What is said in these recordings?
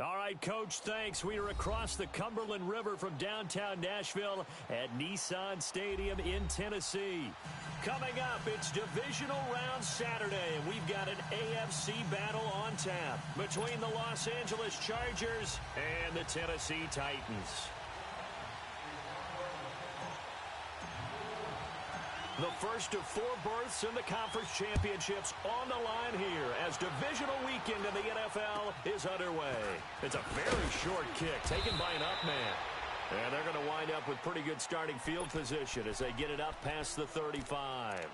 All right, Coach, thanks. We are across the Cumberland River from downtown Nashville at Nissan Stadium in Tennessee. Coming up, it's Divisional Round Saturday, and we've got an AFC battle on tap between the Los Angeles Chargers and the Tennessee Titans. The first of 4 berths in the conference championships on the line here as divisional weekend in the NFL is underway. It's a very short kick taken by an up man. And they're going to wind up with pretty good starting field position as they get it up past the 35.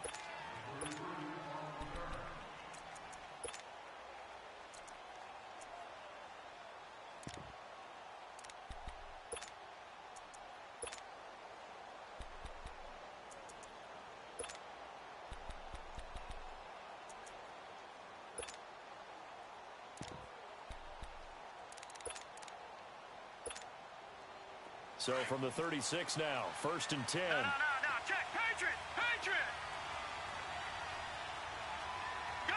So from the 36 now, 1st and 10. No, check. Patriot. Gun.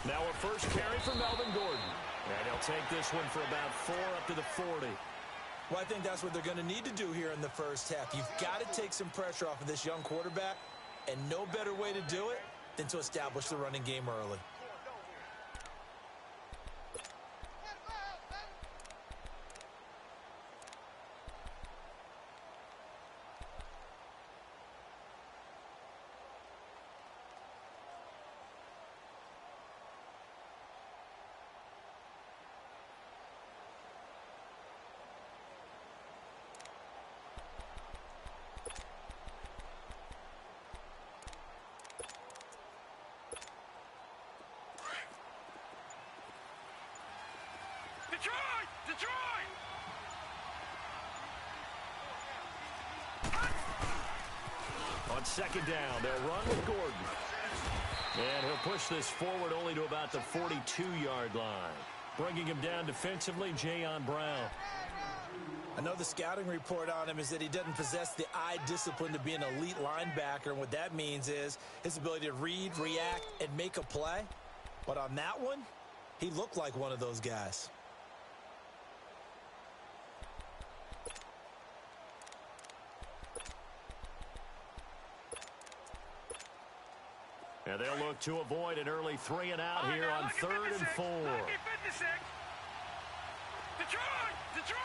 Now a first carry for Melvin Gordon. And he'll take this one for about 4 up to the 40. Well, I think that's what they're going to need to do here in the first half. You've got to take some pressure off of this young quarterback, and no better way to do it than to establish the running game early. Detroit! On 2nd down, they'll run with Gordon. And he'll push this forward only to about the 42-yard line. Bringing him down defensively, Jayon Brown. I know the scouting report on him is that he doesn't possess the eye discipline to be an elite linebacker, and what that means is his ability to read, react, and make a play. But on that one, he looked like one of those guys. And they'll look to avoid an early 3 and out here on 3rd and 4. Detroit!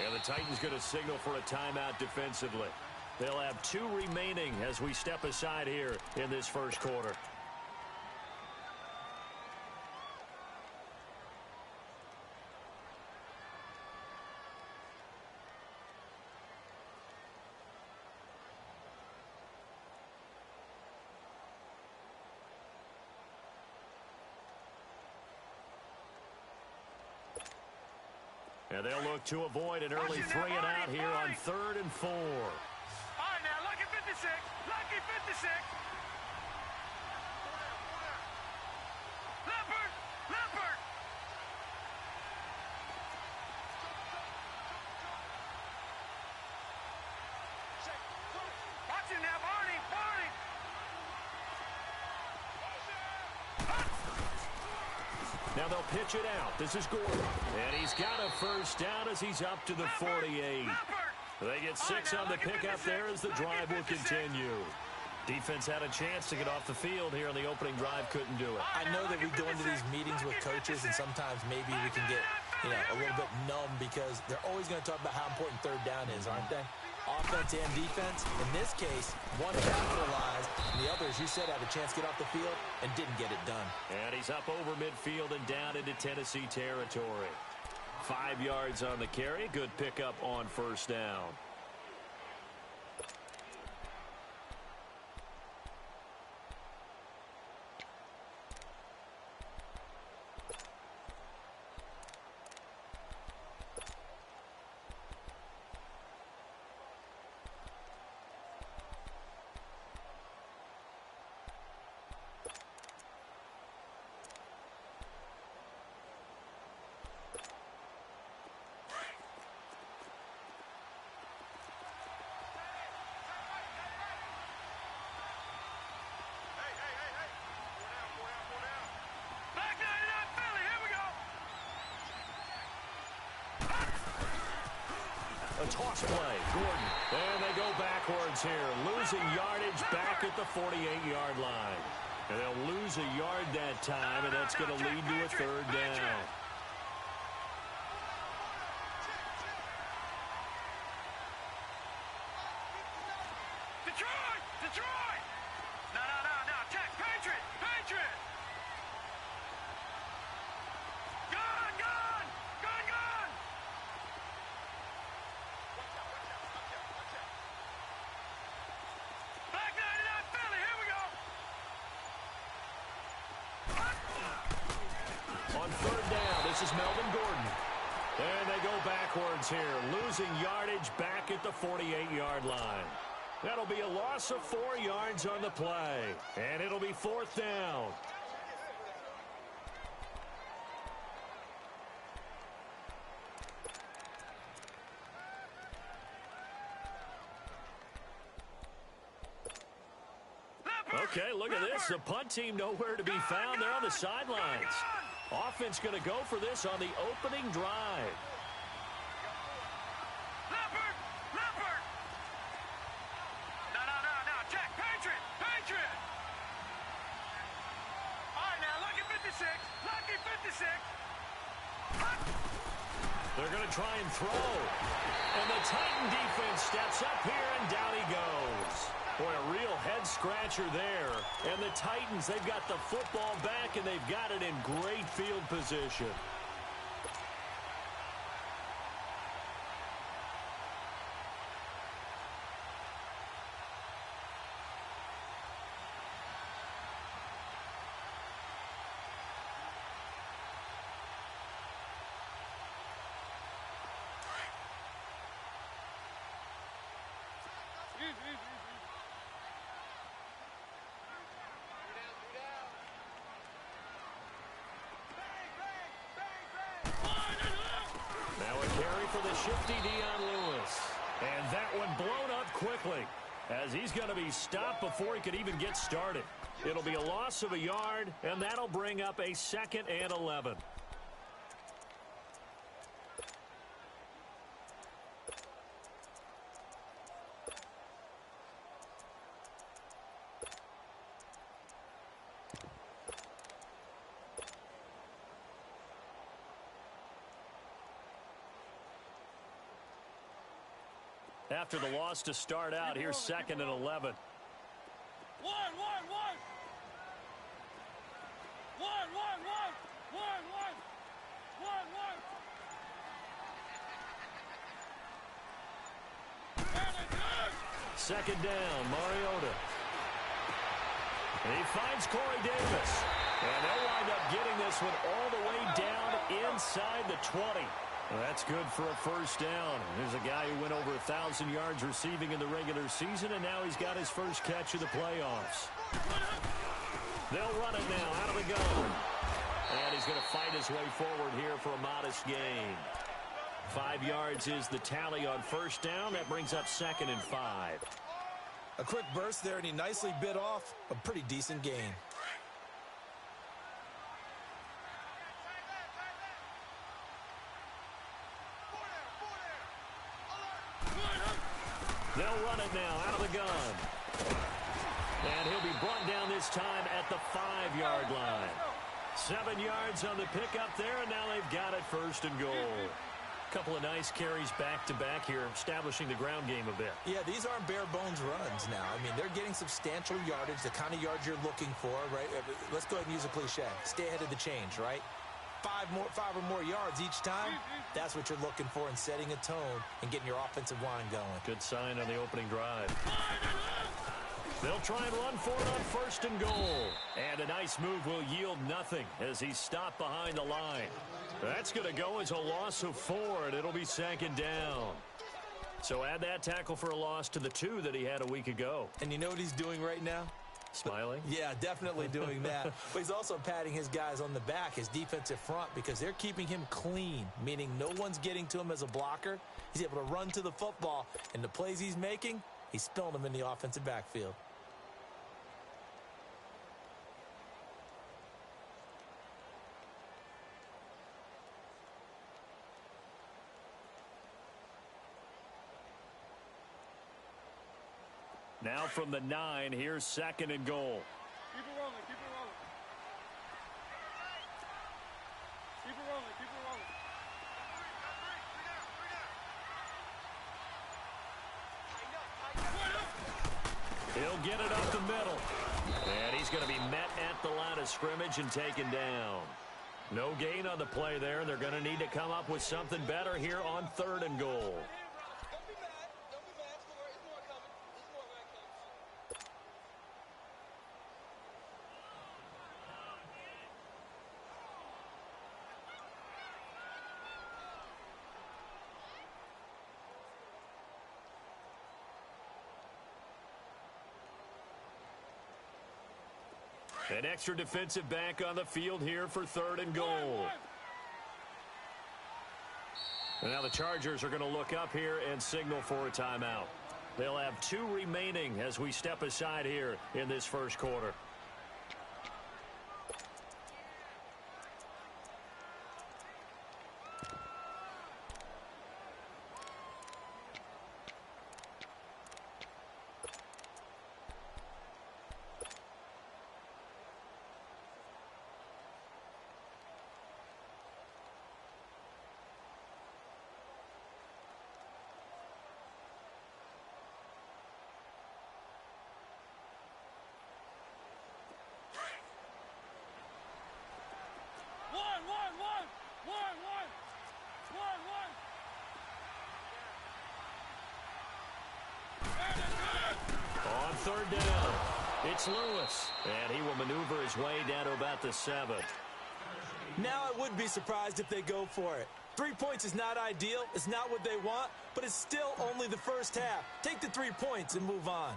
And the Titans going to signal for a timeout defensively. They'll have 2 remaining as we step aside here in this first quarter. And they'll look to avoid an early 3 and out here on 3rd and 4. All right, now, lucky 56. Leopard! Watch it now, Barney! Now they'll pitch it out. This is Gordon. And he's got a first down as he's up to the 48. They get 6 on the pickup there as the drive will continue. Defense had a chance to get off the field here on the opening drive, couldn't do it. I know that we go into these meetings with coaches, and sometimes maybe we can get a little bit numb because they're always going to talk about how important 3rd down is, aren't they? Offense and defense. In this case, one capitalized, and the other, as you said, had a chance to get off the field and didn't get it done. And he's up over midfield and down into Tennessee territory. 5 yards on the carry. Good pickup on 1st down. A toss play. Gordon. And they go backwards here. Losing yardage back at the 48-yard line. And they'll lose a yard that time, and that's going to lead to a third down. Detroit! Detroit! No. Check. Patriot! Patriot! Gun! Back 99 Philly, here we go! On third down, this is Melvin Gordon. And they go backwards here, losing yardage back at the 48-yard line. That'll be a loss of 4 yards on the play. And it'll be fourth down. Okay, look at this. The punt team nowhere to be found. They're on the sidelines. Offense going to go for this on the opening drive. Leopard! No. Check. Patriot! All right, now, lucky 56. Lucky 56. They're going to try and throw. And the Titan defense steps up here, and down he goes. Boy, a real head-scratcher there. And the Titans, they've got the football back, and they've got it in great field position. Now a carry for the shifty Dion Lewis. And that one blown up quickly as he's going to be stopped before he could even get started. It'll be a loss of a yard, and that'll bring up a 2nd and 11. After the loss to start out, here's 2nd and 11. One. Second down, Mariota. And he finds Corey Davis. And they'll wind up getting this one all the way down inside the 20. Well, that's good for a first down. There's a guy who went over 1,000 yards receiving in the regular season, and now he's got his first catch of the playoffs. They'll run it now out of the gun. And he's going to fight his way forward here for a modest gain. 5 yards is the tally on first down. That brings up 2nd and 5. A quick burst there, and he nicely bit off a pretty decent gain. They'll run it now out of the gun. And he'll be brought down this time at the 5-yard line. 7 yards on the pickup there, and now they've got it 1st and goal. Couple of nice carries back-to-back here, establishing the ground game a bit. Yeah, these aren't bare-bones runs now. I mean, they're getting substantial yardage, the kind of yards you're looking for, right? Let's go ahead and use a cliche. Stay ahead of the change, right? 5 or more yards each time, that's what you're looking for in setting a tone and getting your offensive line going. Good sign on the opening drive. They'll try and run for it on 1st and goal. And a nice move will yield nothing as he's stopped behind the line. That's going to go as a loss of 4, and it'll be 2nd down. So add that tackle for a loss to the 2 that he had a week ago. And you know what he's doing right now? Smiling? Yeah, definitely doing that. But he's also patting his guys on the back, his defensive front, because they're keeping him clean, meaning no one's getting to him as a blocker. He's able to run to the football, and the plays he's making, he's spilling them in the offensive backfield. Now from the 9, here's 2nd and goal. Keep it rolling, keep it rolling. Keep it rolling, keep it rolling. He'll get it up the middle. And he's going to be met at the line of scrimmage and taken down. No gain on the play there, and they're going to need to come up with something better here on 3rd and goal. An extra defensive back on the field here for 3rd and goal. And now the Chargers are going to look up here and signal for a timeout. They'll have 2 remaining as we step aside here in this first quarter. On 3rd down, it's Lewis, and he will maneuver his way down to about the 7. Now I would be surprised if they go for it. 3 points is not ideal. It's not what they want, but it's still only the first half. Take the 3 points and move on.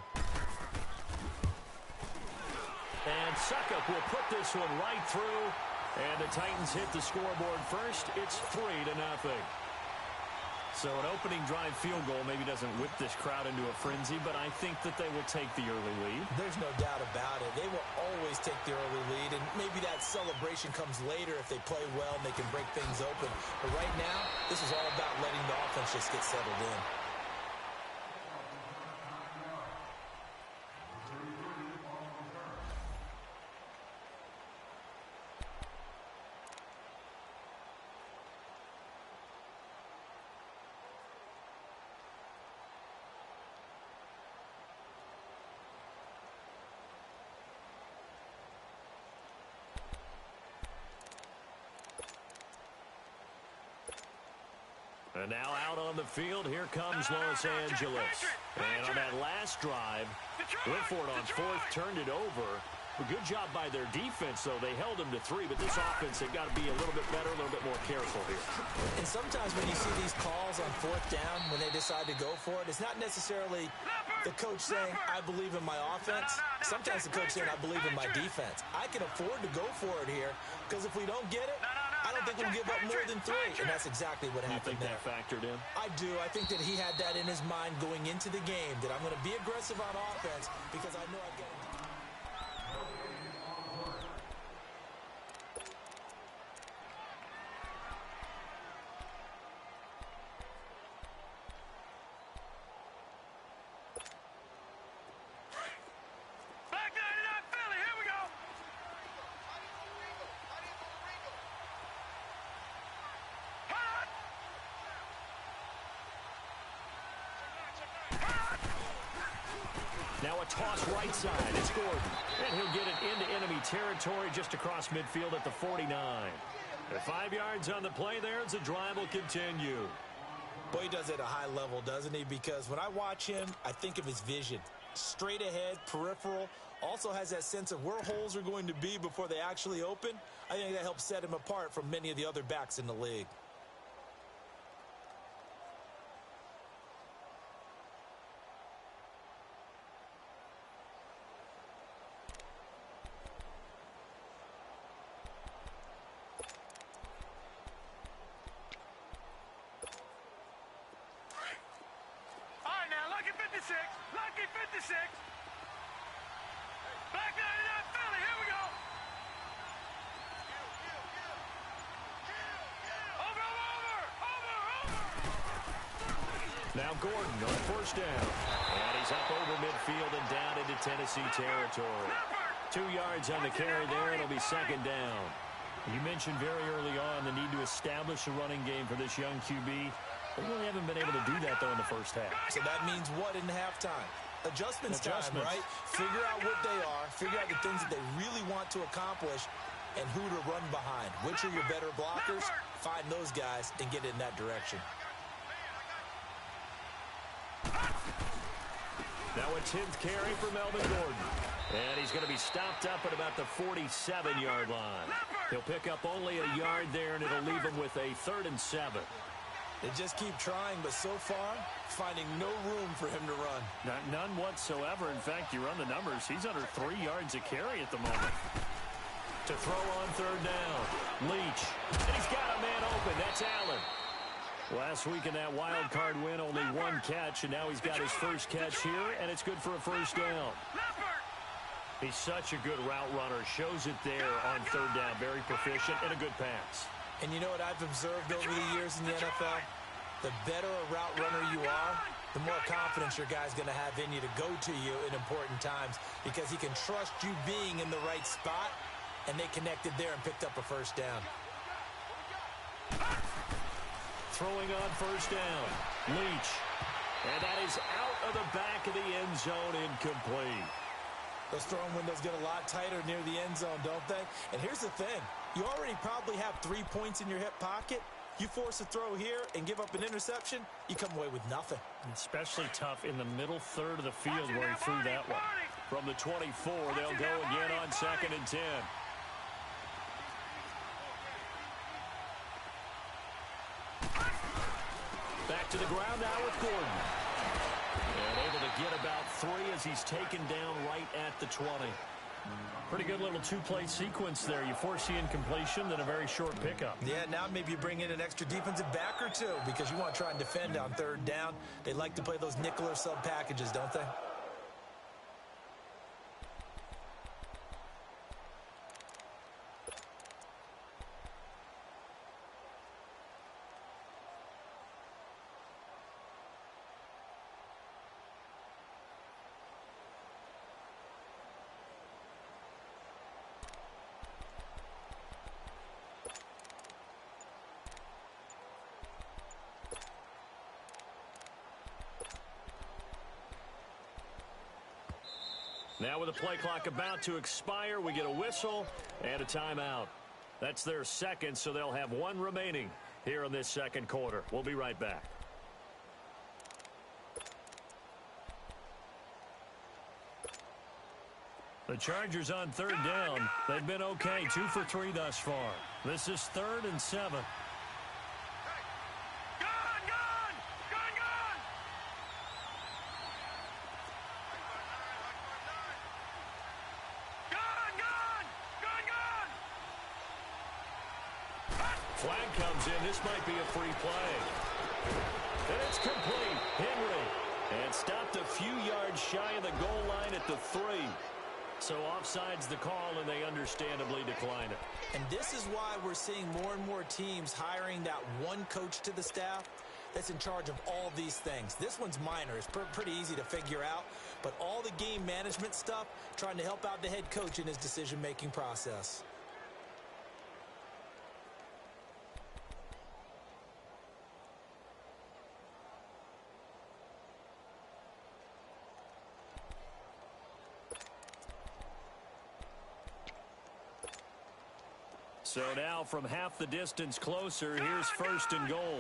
And Succop will put this one right through, and the Titans hit the scoreboard first. It's 3-0. So an opening drive field goal maybe doesn't whip this crowd into a frenzy, but I think that they will take the early lead. There's no doubt about it. They will always take the early lead, and maybe that celebration comes later if they play well and they can break things open. But right now, this is all about letting the offense just get settled in. And now out on the field, here comes Los Angeles. And on that last drive, Wilford on 4th turned it over. A good job by their defense, though. They held them to 3, but this offense, they've got to be a little bit better, a little bit more careful here. And sometimes when you see these calls on 4th down, when they decide to go for it, it's not necessarily the coach saying, I believe in my offense. Sometimes the coach saying, I believe in my defense. I can afford to go for it here, because if we don't get it, I don't think we'll give up more than 3, and that's exactly what happened there. You think that factored in? I do. I think that he had that in his mind going into the game, that I'm going to be aggressive on offense because I know I've got to. Now a toss right side. It's Gordon. And he'll get it into enemy territory just across midfield at the 49. At 5 yards on the play there as the drive will continue. Boy, he does it at a high level, doesn't he? Because when I watch him, I think of his vision. Straight ahead, peripheral. Also has that sense of where holes are going to be before they actually open. I think that helps set him apart from many of the other backs in the league. Lucky 56. Back 99 Philly. Here we go. Over. Now Gordon on first down. And he's up over midfield and down into Tennessee territory. 2 yards on the carry there. It'll be second down. You mentioned very early on the need to establish a running game for this young QB. They really haven't been able to do that, though, in the first half. So that means what in halftime? Adjustments time, right? Figure out what they are. Figure out the things that they really want to accomplish and who to run behind. Which are your better blockers? Find those guys and get in that direction. Now a 10th carry for Melvin Gordon. And he's going to be stopped up at about the 47-yard line. He'll pick up only a yard there, and it'll leave him with a 3rd and 7. They just keep trying, but so far, finding no room for him to run. None whatsoever. In fact, you run the numbers. He's under 3 yards a carry at the moment. To throw on 3rd down. Leach. And he's got a man open. That's Allen. Last week in that wild card win, only 1 catch, and now he's got his first catch here, and it's good for a first down. He's such a good route runner. Shows it there on 3rd down. Very proficient and a good pass. And you know what I've observed over the years in the NFL? The better a route runner you are, the more confidence your guy's going to have in you to go to you in important times because he can trust you being in the right spot, and they connected there and picked up a first down. Throwing on first down. Leach. And that is out of the back of the end zone, incomplete. Those throwing windows get a lot tighter near the end zone, don't they? And here's the thing. You already probably have 3 points in your hip pocket. You force a throw here and give up an interception, you come away with nothing. Especially tough in the middle third of the field where he threw that one. From the 24, they'll go again on 2nd and 10. Back to the ground now with Gordon. And able to get about 3 as he's taken down right at the 20. Pretty good little 2-play sequence there. You force the incompletion, then a very short pickup. Yeah, now maybe you bring in an extra defensive back or 2 because you want to try and defend on 3rd down. They like to play those nickel or sub packages, don't they? Now with the play clock about to expire, we get a whistle and a timeout. That's their second, so they'll have 1 remaining here in this second quarter. We'll be right back. The Chargers on 3rd down. They've been okay, 2 for 3 thus far. This is 3rd and 7. Flag comes in. This might be a free play. And it's complete. Henry. And stopped a few yards shy of the goal line at the 3. So offside's the call, and they understandably decline it. And this is why we're seeing more and more teams hiring that one coach to the staff that's in charge of all these things. This one's minor. It's pretty easy to figure out. But all the game management stuff, trying to help out the head coach in his decision-making process. So now from half the distance closer, here's 1st and goal.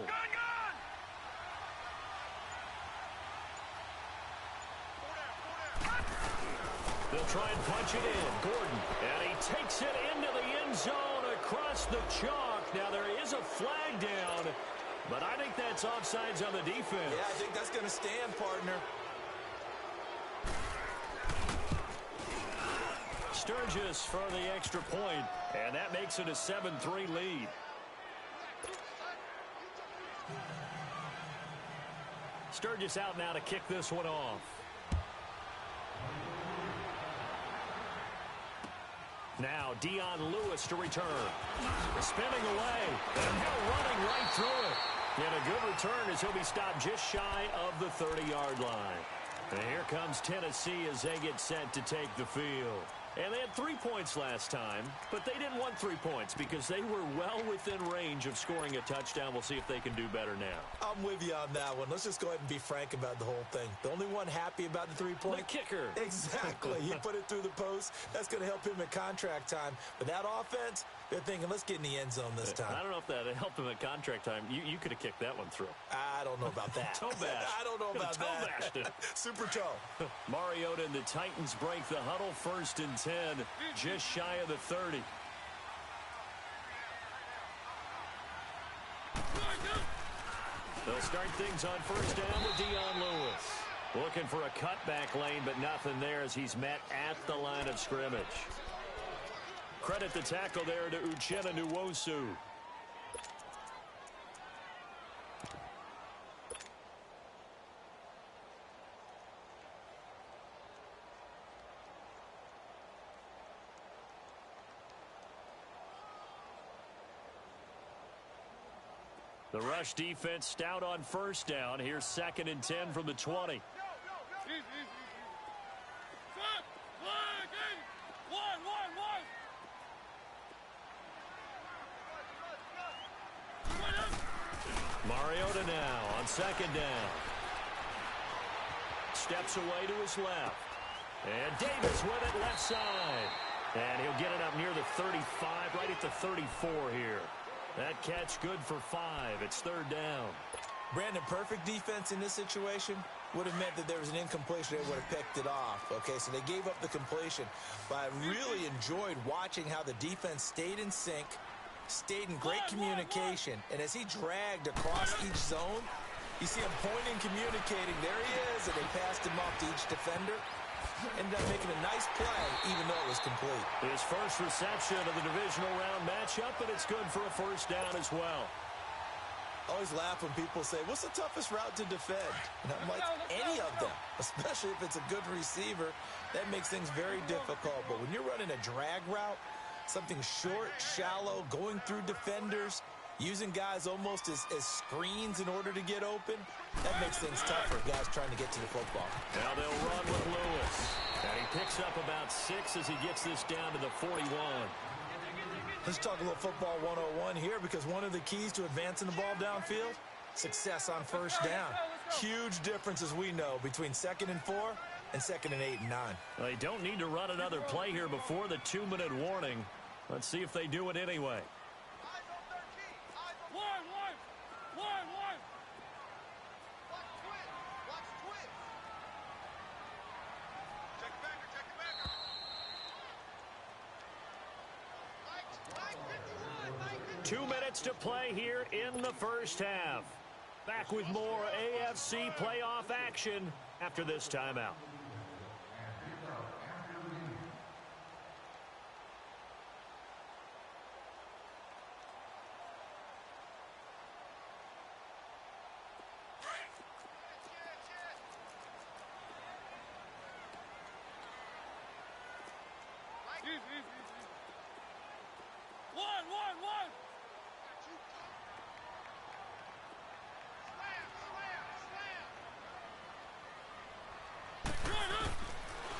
They'll try and punch it in. Gordon, and he takes it into the end zone across the chalk. Now there is a flag down, but I think that's offsides on the defense. Yeah, I think that's going to stand, partner. Sturgis for the extra point, and that makes it a 7-3 lead. Sturgis out now to kick this one off. Now Dion Lewis to return. Spinning away, and now running right through it. And a good return as he'll be stopped just shy of the 30-yard line. And here comes Tennessee as they get set to take the field. And they had 3 points last time, but they didn't want 3 points because they were well within range of scoring a touchdown. We'll see if they can do better now. I'm with you on that one. Let's just go ahead and be frank about the whole thing. The only one happy about the 3-point? The kicker. Exactly. He put it through the post. That's going to help him at contract time. But that offense, they're thinking, let's get in the end zone this time. I don't know if that helped him at contract time. You could have kicked that one through. I don't know about that. Toe bash. I don't know about toe that. Bashed it. Super toe. Mariota and the Titans break the huddle, 1st and 10, just shy of the 30. They'll start things on 1st down with Dion Lewis. Looking for a cutback lane, but nothing there as he's met at the line of scrimmage. Credit the tackle there to Uchenna Nwosu. The rush defense stout on 1st down. Here's 2nd and 10 from the 20. Mariota now on 2nd down. Steps away to his left. And Davis with it left side. And he'll get it up near the 35, right at the 34 here. That catch good for 5. It's 3rd down. Brandon, perfect defense in this situation would have meant that there was an incompletion. They would have picked it off. Okay, so they gave up the completion. But I really enjoyed watching how the defense stayed in sync, stayed in great communication. And as he dragged across each zone, you see him pointing, communicating. There he is. And they passed him off to each defender. Ended up making a nice play, even though it was complete. His first reception of the divisional round matchup, but it's good for a 1st down as well. I always laugh when people say, what's the toughest route to defend? And I'm like, any of them, especially if it's a good receiver. That makes things very difficult. But when you're running a drag route, something short, shallow, going through defenders, using guys almost as screens in order to get open, that makes things tough for guys trying to get to the football. Now they'll run with Lewis. And he picks up about 6 as he gets this down to the 41. Let's talk a little football 101 here, because one of the keys to advancing the ball downfield, success on 1st down. Huge difference, as we know, between 2nd and 4 and 2nd and 8 and 9. They don't need to run another play here before the 2-minute warning. Let's see if they do it anyway. To play here in the 1st half. Back with more AFC playoff action after this timeout.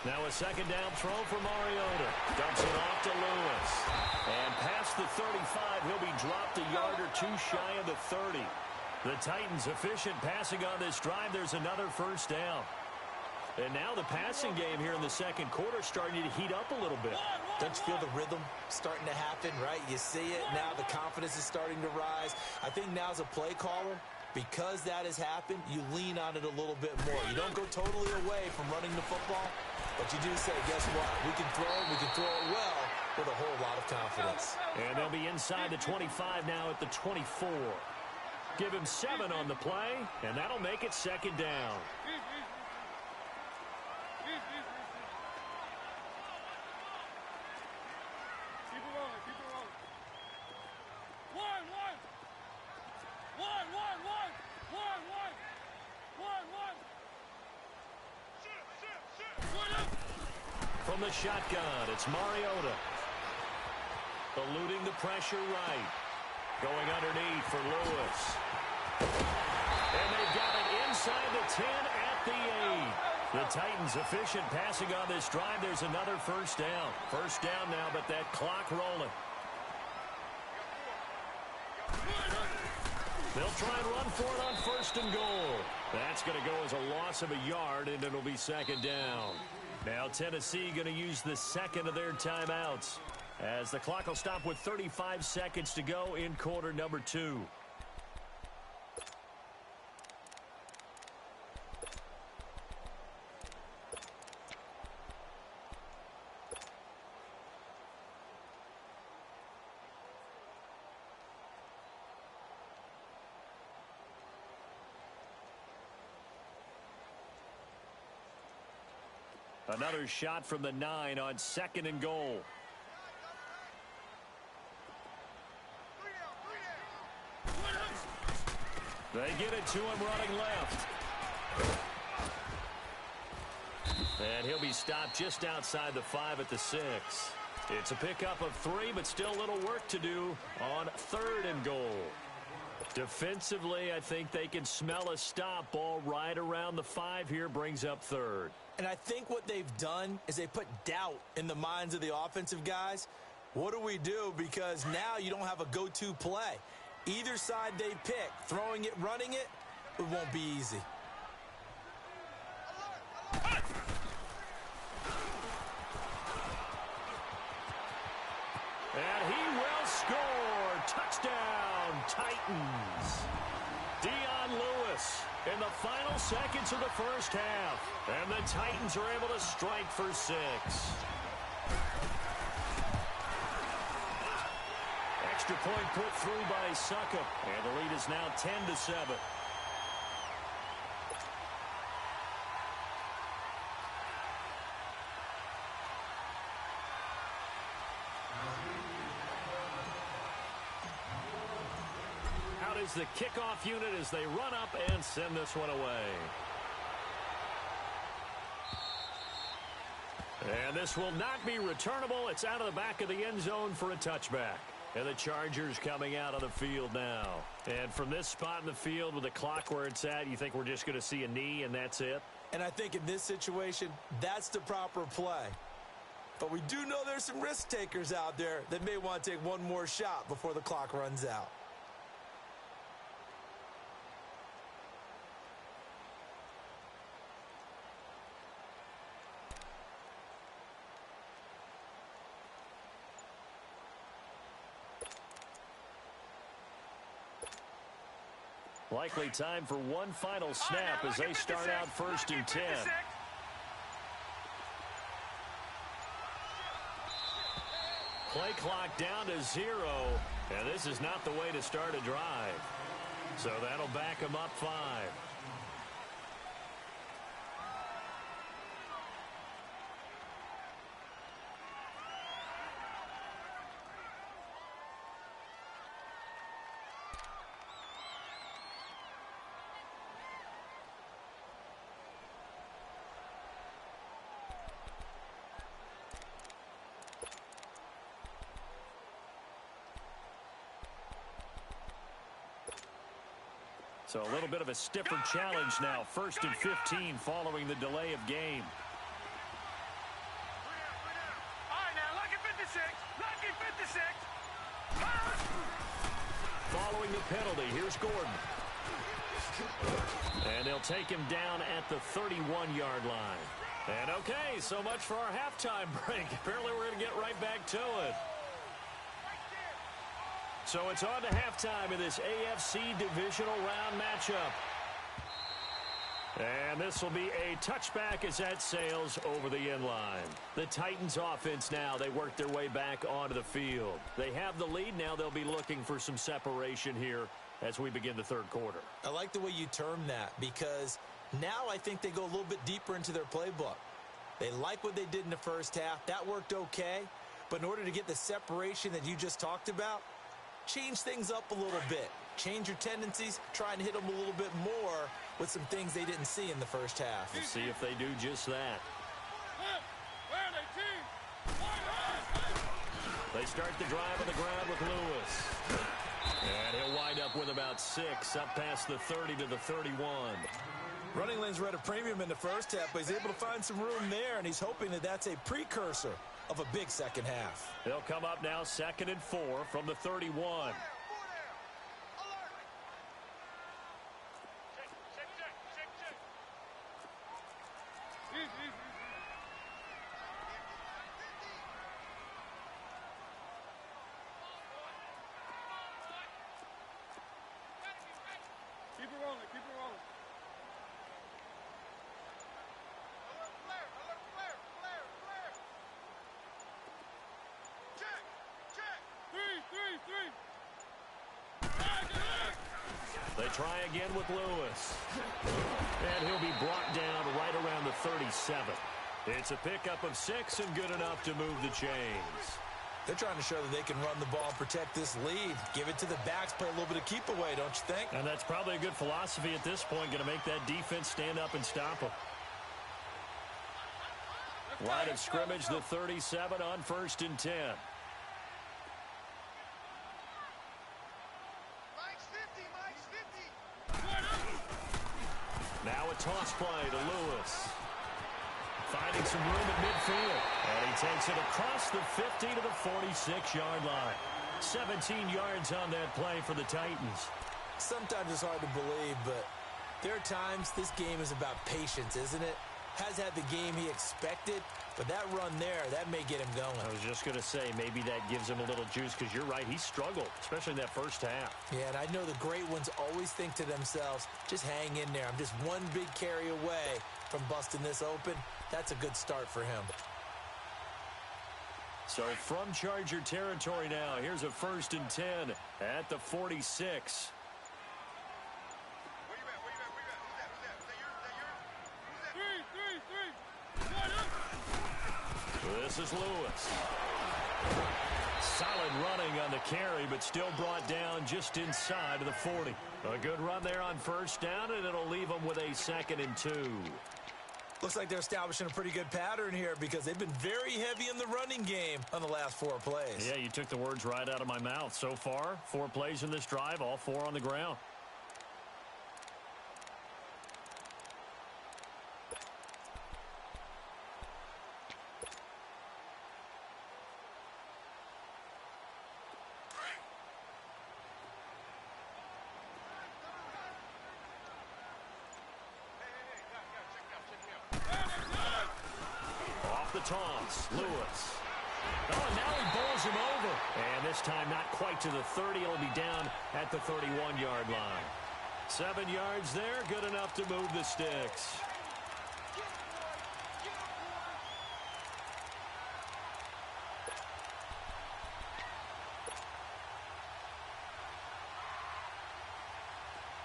Now a 2nd down throw for Mariota. Dumps it off to Lewis. And past the 35, he'll be dropped a yard or 2 shy of the 30. The Titans efficient passing on this drive. There's another 1st down. And now the passing game here in the 2nd quarter starting to heat up a little bit. Don't you feel the rhythm starting to happen, right? You see it. Now the confidence is starting to rise. I think now as a play caller, because that has happened, you lean on it a little bit more. You don't go totally away from running the football, but you do say, guess what? We can throw it well with a whole lot of confidence. And they'll be inside the 25 now at the 24. Give him 7 on the play, and that'll make it 2nd down. From the shotgun, it's Mariota. Eluding the pressure right. Going underneath for Lewis. And they've got it inside the 10 at the 8. The Titans efficient passing on this drive. There's another first down. First down now, but that clock rolling. They'll try and run for it on first and goal. That's going to go as a loss of a yard, and it'll be second down. Now Tennessee going to use the second of their timeouts, as the clock will stop with 35 seconds to go in quarter number 2. Another shot from the 9 on second and goal. They get it to him running left. And he'll be stopped just outside the 5 at the 6. It's a pickup of 3, but still a little work to do on third and goal. Defensively, I think they can smell a stop. Ball right around the 5 here, brings up third. And I think what they've done is they put doubt in the minds of the offensive guys. What do we do? Because now you don't have a go-to play. Either side they pick, throwing it, running it, it won't be easy. And he will score. Touchdown, Titans. Dion Lewis in the final seconds of the first half. And the Titans are able to strike for 6. Extra point put through by Succop. And the lead is now 10-7. Out is the kickoff unit as they run up and send this one away. And this will not be returnable. It's out of the back of the end zone for a touchback. And the Chargers coming out on the field now. And from this spot in the field with the clock where it's at, you think we're just going to see a knee and that's it? And I think in this situation, that's the proper play. But we do know there's some risk takers out there that may want to take one more shot before the clock runs out. Likely time for one final snap as they start out first and 10. Play clock down to 0, and this is not the way to start a drive. So that'll back them up 5. So a little bit of a stiffer challenge now. First and 15 following the delay of game. All right, now, lucky 56. Lucky 56. Following the penalty, here's Gordon. And they'll take him down at the 31-yard line. And okay, so much for our halftime break. Apparently we're going to get right back to it. So it's on to halftime in this AFC divisional round matchup. And this will be a touchback as that sails over the end line. The Titans offense now, they work their way back onto the field. They have the lead now. They'll be looking for some separation here as we begin the third quarter. I like the way you term that because now I think they go a little bit deeper into their playbook. They like what they did in the first half. That worked okay. But in order to get the separation that you just talked about, change things up a little bit. Change your tendencies. Try and hit them a little bit more with some things they didn't see in the first half. We'll see if they do just that. They start the drive on the ground with Lewis. And he'll wind up with about 6, up past the 30 to the 31. Running lanes were at a premium in the first half, but he's able to find some room there, and he's hoping that that's a precursor of a big second half. They'll come up now 2nd and 4 from the 31. Keep it rolling, keep it rolling. Check, check. Three. They try again with Lewis. And he'll be brought down right around the 37. It's a pickup of 6 and good enough to move the chains. They're trying to show that they can run the ball and protect this lead. Give it to the backs, play a little bit of keep away, don't you think? And that's probably a good philosophy at this point, going to make that defense stand up and stop them. Line of scrimmage, the 37 on 1st and 10. Now a toss play to Lewis. Finding some room at midfield. And he takes it across the 50 to the 46-yard line. 17 yards on that play for the Titans. Sometimes it's hard to believe, but there are times this game is about patience, isn't it? Has had the game he expected, but that run there, that may get him going. I was just going to say, maybe that gives him a little juice, because you're right, he struggled, especially in that first half. Yeah, and I know the great ones always think to themselves, just hang in there. I'm just one big carry away from busting this open. That's a good start for him. So from Charger territory now, here's a 1st and 10 at the 46. This is Lewis. Solid running on the carry, but still brought down just inside of the 40. A good run there on 1st down, and it'll leave them with a 2nd and 2. Looks like they're establishing a pretty good pattern here because they've been very heavy in the running game on the last 4 plays. Yeah, you took the words right out of my mouth. So far, 4 plays in this drive, all 4 on the ground. Toss, Lewis. Oh, and now he bowls him over. And this time not quite to the 30. It'll be down at the 31-yard line. 7 yards there, good enough to move the sticks.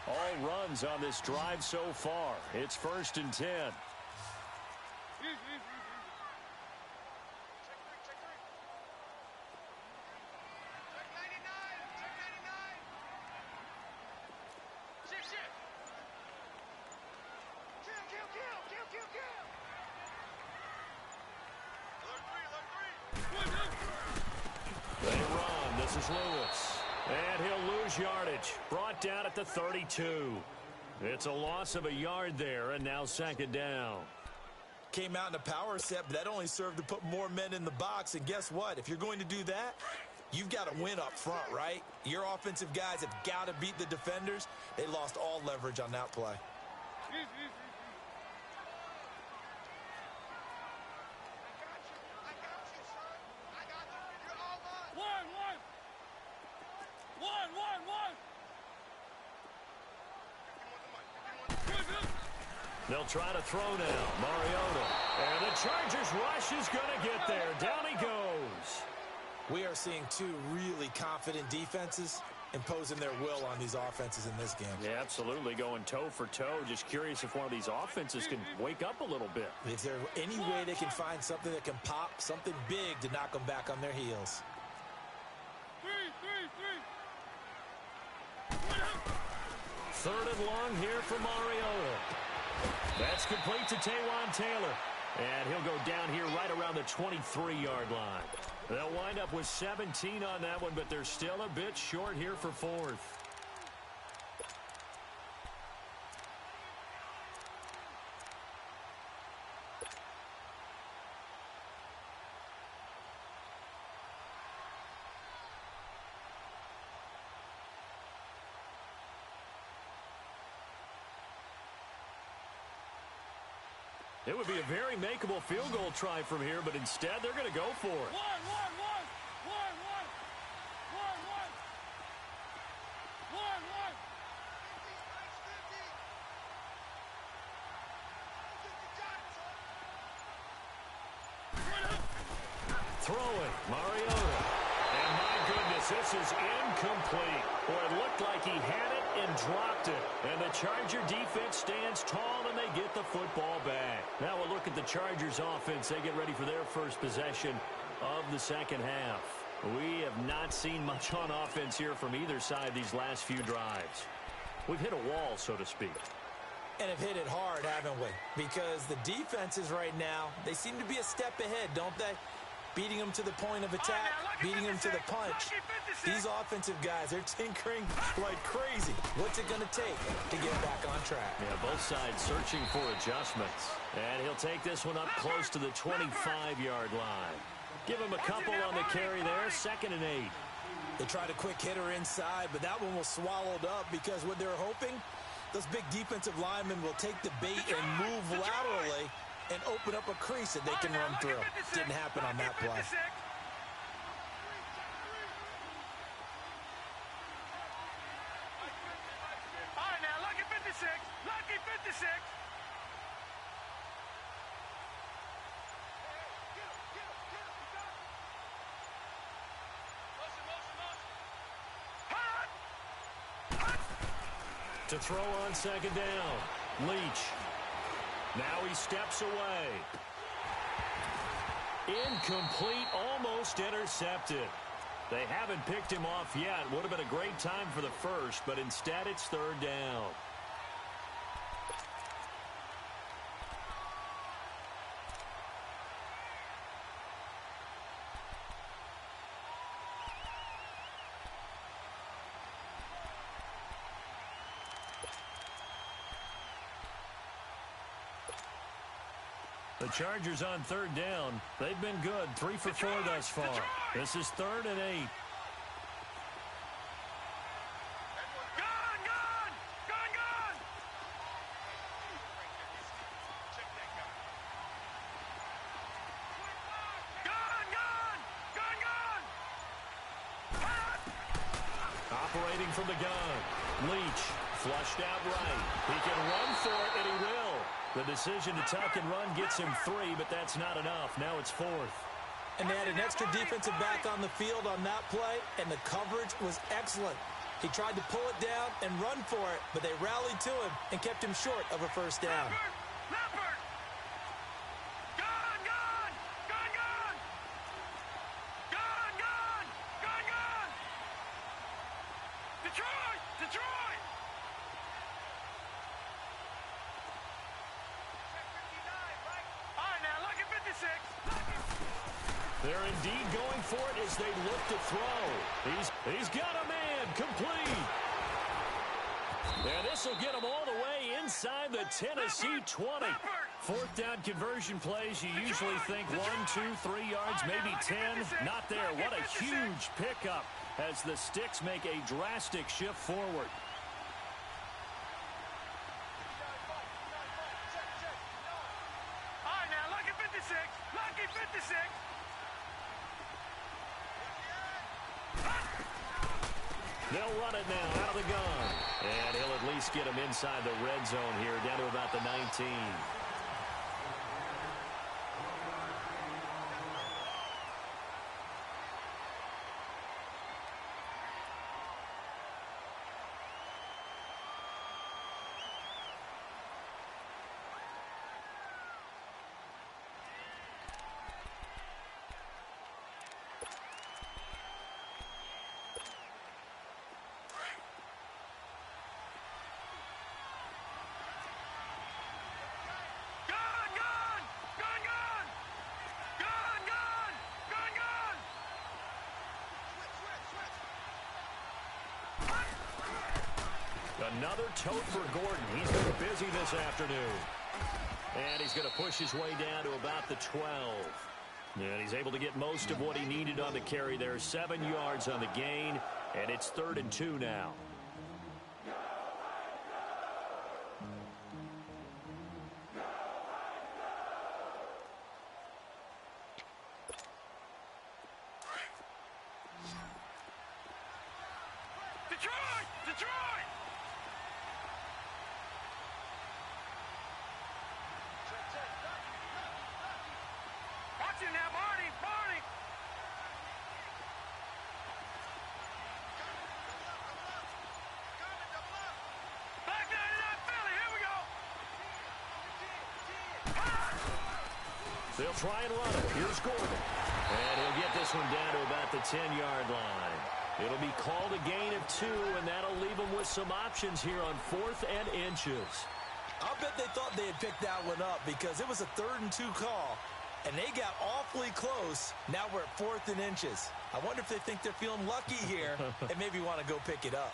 All runs on this drive so far. It's 1st and 10. Lewis. And he'll lose yardage. Brought down at the 32. It's a loss of a yard there, and now 2nd down. Came out in a power set, but that only served to put more men in the box. And guess what? If you're going to do that, you've got to win up front, right? Your offensive guys have got to beat the defenders. They lost all leverage on that play. They'll try to throw now. Mariota. And the Chargers rush is going to get there. Down he goes. We are seeing 2 really confident defenses imposing their will on these offenses in this game. Yeah, absolutely. Going toe for toe. Just curious if one of these offenses can wake up a little bit. Is there any way they can find something that can pop, something big to knock them back on their heels? 3rd and long here for Mariota. That's complete to Taywan Taylor. And he'll go down here right around the 23-yard line. They'll wind up with 17 on that one, but they're still a bit short here for fourth. It would be a very makeable field goal try from here, but instead they're going to go for it. Throw it, Mariota. And my goodness, this is incomplete. Boy, it looked like he had it and dropped it. And the Charger defense stands tall and they get the football back. Now we'll look at the Chargers offense. They get ready for their first possession of the second half. We have not seen much on offense here from either side these last few drives. We've hit a wall, so to speak. And have hit it hard, haven't we? Because the defenses right now, they seem to be a step ahead, don't they? Beating them to the point of attack, beating them to the punch. These offensive guys, they're tinkering like crazy. What's it going to take to get back on track? Yeah, both sides searching for adjustments. And he'll take this one up close to the 25-yard line. Give him a couple on the carry there, 2nd and 8. They tried a quick hitter inside, but that one was swallowed up because what they're hoping, those big defensive linemen will take the bait and move laterally and open up a crease that they can run through. Didn't happen on that play. All right, now, lucky 56. Lucky 56. To throw on 2nd down, Leach. Now he steps away. Incomplete, almost intercepted. They haven't picked him off yet. Would have been a great time for the first, but instead it's 3rd down. The Chargers on 3rd down. They've been good. 3 for 4 thus far. This is 3rd and 8. Operating from the gun. Leach flushed out right. He can run for it, and he will. The decision to tuck and run gets him 3, but that's not enough. Now it's 4th. And they had an extra defensive back on the field on that play, and the coverage was excellent. He tried to pull it down and run for it, but they rallied to him and kept him short of a first down. Leopard! Gun! Gun! Gun! Gun! Gun! Gun! Gun! Gun! Detroit! Detroit! All right, now, look at 56. They're indeed going for it as they look to throw. He's got a man, complete. And this will get him all the way inside the Tennessee 20. 4th down conversion plays, you usually think 1, 2, 3 yards, maybe 10. Not there. What a huge pickup as the Sticks make a drastic shift forward. All right, now, lucky 56. Lucky 56. They'll run it now out of the gun. And he'll at least get him inside the red zone here, down to about the 19. Another tote for Gordon. He's been busy this afternoon. And he's going to push his way down to about the 12. And he's able to get most of what he needed on the carry there. 7 yards on the gain, and it's 3rd and 2 now. Detroit! Detroit! Watch it now, Barney! Barney! Back 99 Philly, here we go! They'll try and run it. Here's Gordon. And he'll get this one down to about the 10-yard line. It'll be called a gain of 2, and that'll leave them with some options here on 4th and inches. I'll bet they thought they had picked that one up because it was a 3rd and 2 call, and they got awfully close. Now we're at 4th and inches. I wonder if they think they're feeling lucky here and maybe want to go pick it up.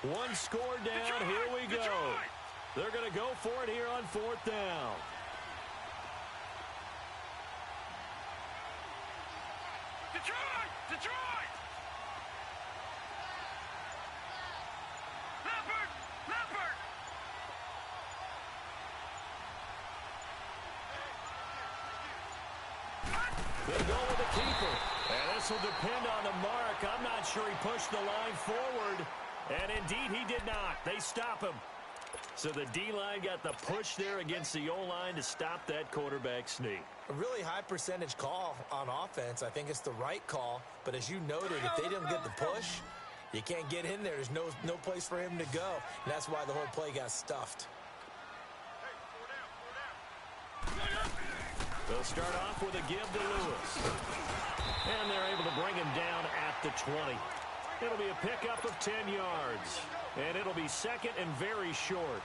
One score down. Detroit! Here we go. Detroit! They're going to go for it here on 4th down. Detroit! Detroit! Leopard! Leopard! They'll go with the keeper. And this will depend on the mark. I'm not sure he pushed the line forward. And indeed, he did not. They stop him. So the D-line got the push there against the O-line to stop that quarterback sneak. A really high percentage call on offense. I think it's the right call. But as you noted, if they didn't get the push, you can't get in there. There's no place for him to go. And that's why the whole play got stuffed. They'll start off with a give to Lewis. And they're able to bring him down at the 20. It'll be a pickup of 10 yards. And it'll be 2nd and very short.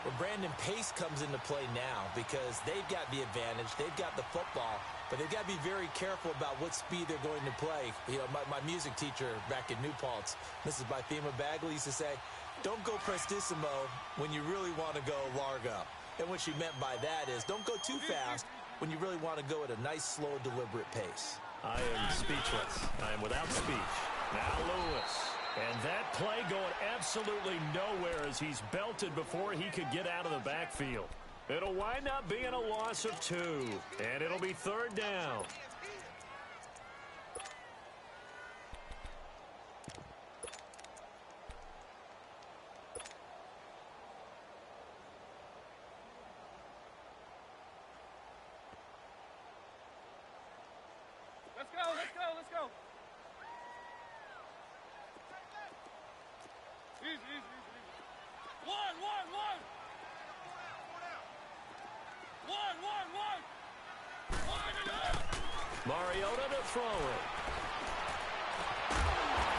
Well, Brandon, pace comes into play now because they've got the advantage. They've got the football, but they've got to be very careful about what speed they're going to play. You know, my music teacher back in New Paltz, Mrs. Bythema Bagley, used to say, don't go prestissimo when you really want to go largo. And what she meant by that is don't go too fast when you really want to go at a nice, slow, deliberate pace. I am speechless. I am without speech. Now Lewis. And that play going absolutely nowhere as he's belted before he could get out of the backfield. It'll wind up being a loss of 2. And it'll be 3rd down. Let's go, let's go, let's go. Easy, easy, easy. One. Mariota to throw it.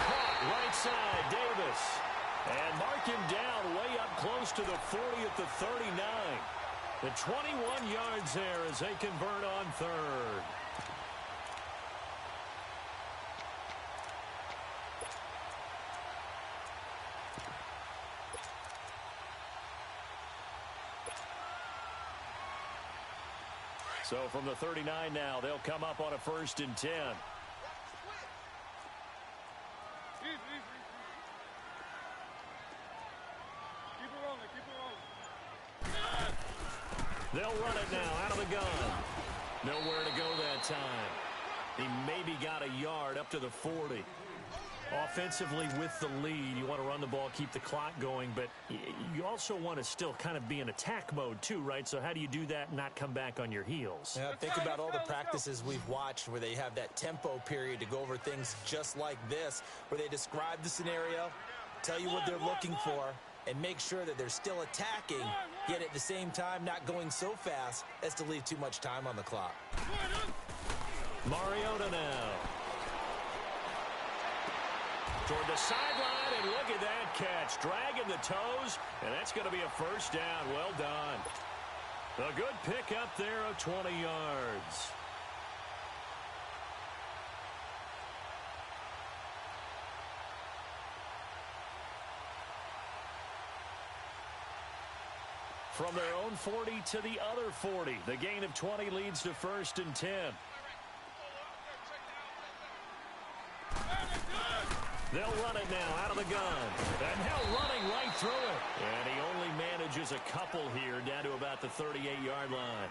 Caught right side, Davis. And mark him down way up close to the 40 at the 39. The 21 yards there as they convert on 3rd. So from the 39 now, they'll come up on a 1st and 10. Easy. Keep it rolling. They'll run it now out of the gun. Nowhere to go that time. He maybe got a yard up to the 40. Offensively with the lead, you want to run the ball, keep the clock going, but you also want to still kind of be in attack mode too, right? So how do you do that and not come back on your heels? Yeah, think about all the practices we've watched where they have that tempo period to go over things just like this, where they describe the scenario, tell you what they're looking for, and make sure that they're still attacking, yet at the same time not going so fast as to leave too much time on the clock. Mariota now. Toward the sideline, and look at that catch. Dragging the toes, and that's going to be a 1st down. Well done. A good pickup there of 20 yards. From their own 40 to the other 40. The gain of 20 leads to 1st and 10. They'll run it now out of the gun. And now running right through it. And he only manages a couple here down to about the 38-yard line.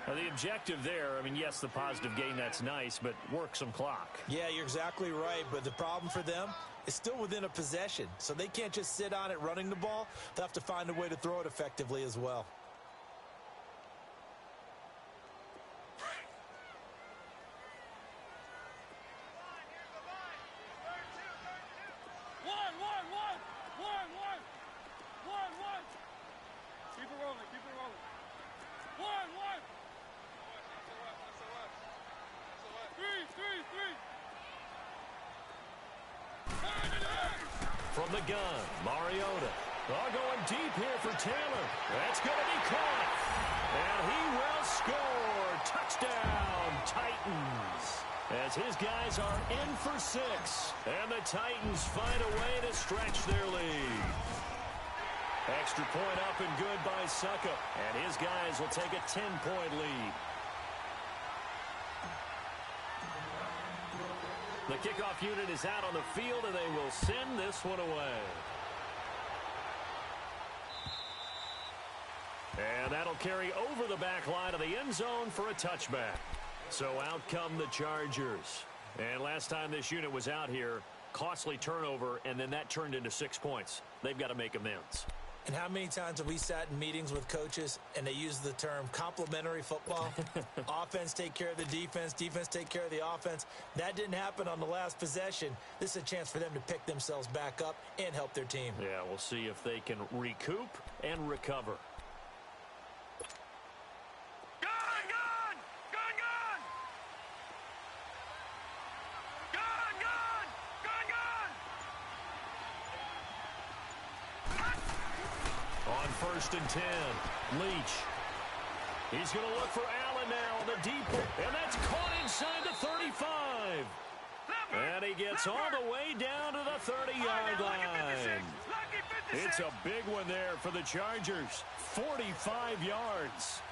Now, the objective there, I mean, yes, the positive gain, that's nice, but work some clock. Yeah, you're exactly right, but the problem for them is still within a possession, so they can't just sit on it running the ball. They'll have to find a way to throw it effectively as well. From the gun, Mariota. Oh, going deep here for Taylor. That's going to be caught. And he will score. Touchdown, Titans. As his guys are in for 6. And the Titans find a way to stretch their lead. Extra point up and good by Succa. And his guys will take a 10-point lead. The kickoff unit is out on the field, and they will send this one away. And that'll carry over the back line of the end zone for a touchback. So out come the Chargers. And last time this unit was out here, costly turnover, and then that turned into 6 points. They've got to make amends. And how many times have we sat in meetings with coaches and they use the term complementary football? Offense take care of the defense, defense take care of the offense. That didn't happen on the last possession. This is a chance for them to pick themselves back up and help their team. Yeah, we'll see if they can recoup and recover. On 1st and 10, Leach. He's going to look for Allen now on the deep, and that's caught inside the 35. And he gets all the way down to the 30-yard line. It's a big one there for the Chargers, 45 yards.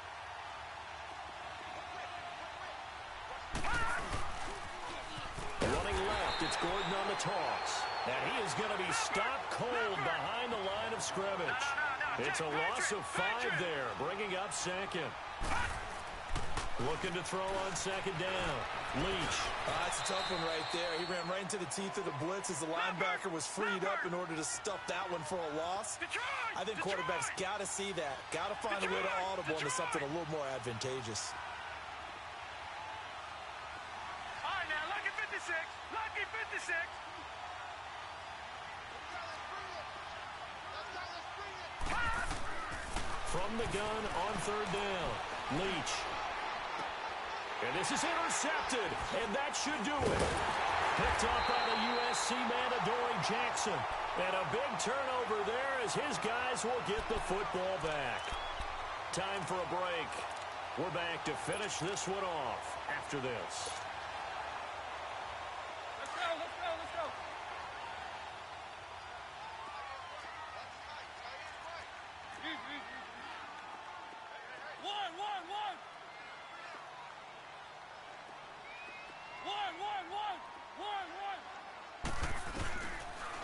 Running left, it's Gordon on the toss. And he is going to be stopped cold behind the line of scrimmage. It's a loss of 5 there, bringing up 2nd. Looking to throw on 2nd down. Leach. That's a tough one right there. He ran right into the teeth of the blitz as the linebacker was freed up in order to stuff that one for a loss. I think quarterbacks got to see that. Got to find a way to audible into something a little more advantageous. All right, now, lucky 56. Lucky 56. From the gun on 3rd down. Leach. And this is intercepted, and that should do it. Picked up by the USC man, Adoree Jackson. And a big turnover there as his guys will get the football back. Time for a break. We're back to finish this one off after this.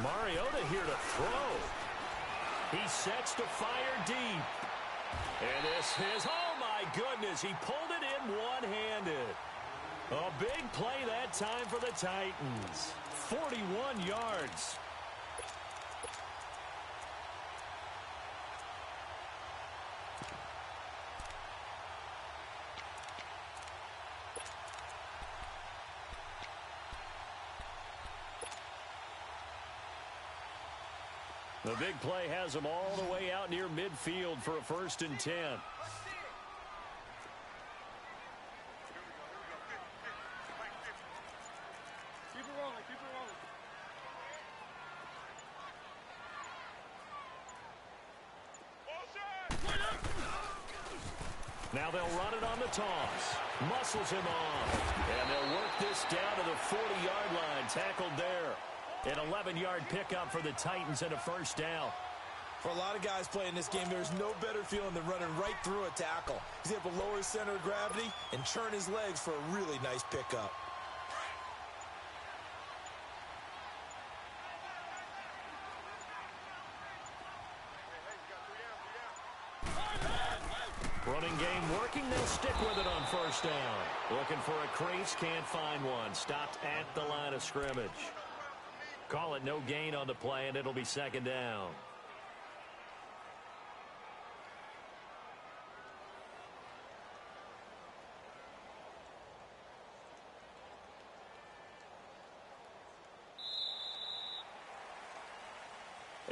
Mariota here to throw. He sets to fire deep. And this is, oh my goodness, he pulled it in one-handed. A big play that time for the Titans. 41 yards. The big play has them all the way out near midfield for a 1st and 10. Keep it rolling, keep it rolling. Now they'll run it on the toss. Muscles him off. And they'll work this down to the 40-yard line. Tackled there. An 11-yard pickup for the Titans and a 1st down. For a lot of guys playing this game, there's no better feeling than running right through a tackle. He's able to lower his center of gravity and churn his legs for a really nice pickup. Running game working, they'll stick with it on first down. Looking for a crease, can't find one. Stopped at the line of scrimmage. Call it no gain on the play, and it'll be second down.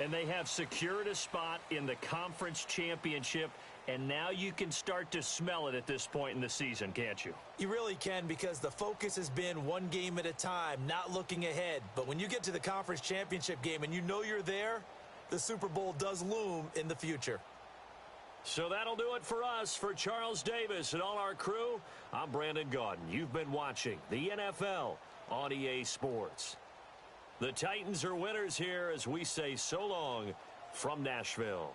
And they have secured a spot in the conference championship, and now you can start to smell it at this point in the season, can't you? You really can, because the focus has been one game at a time, not looking ahead. But when you get to the conference championship game and you know you're there, the Super Bowl does loom in the future. So that'll do it for us. For Charles Davis and all our crew, I'm Brandon Gaudin. You've been watching the NFL on EA Sports. The Titans are winners here as we say so long from Nashville.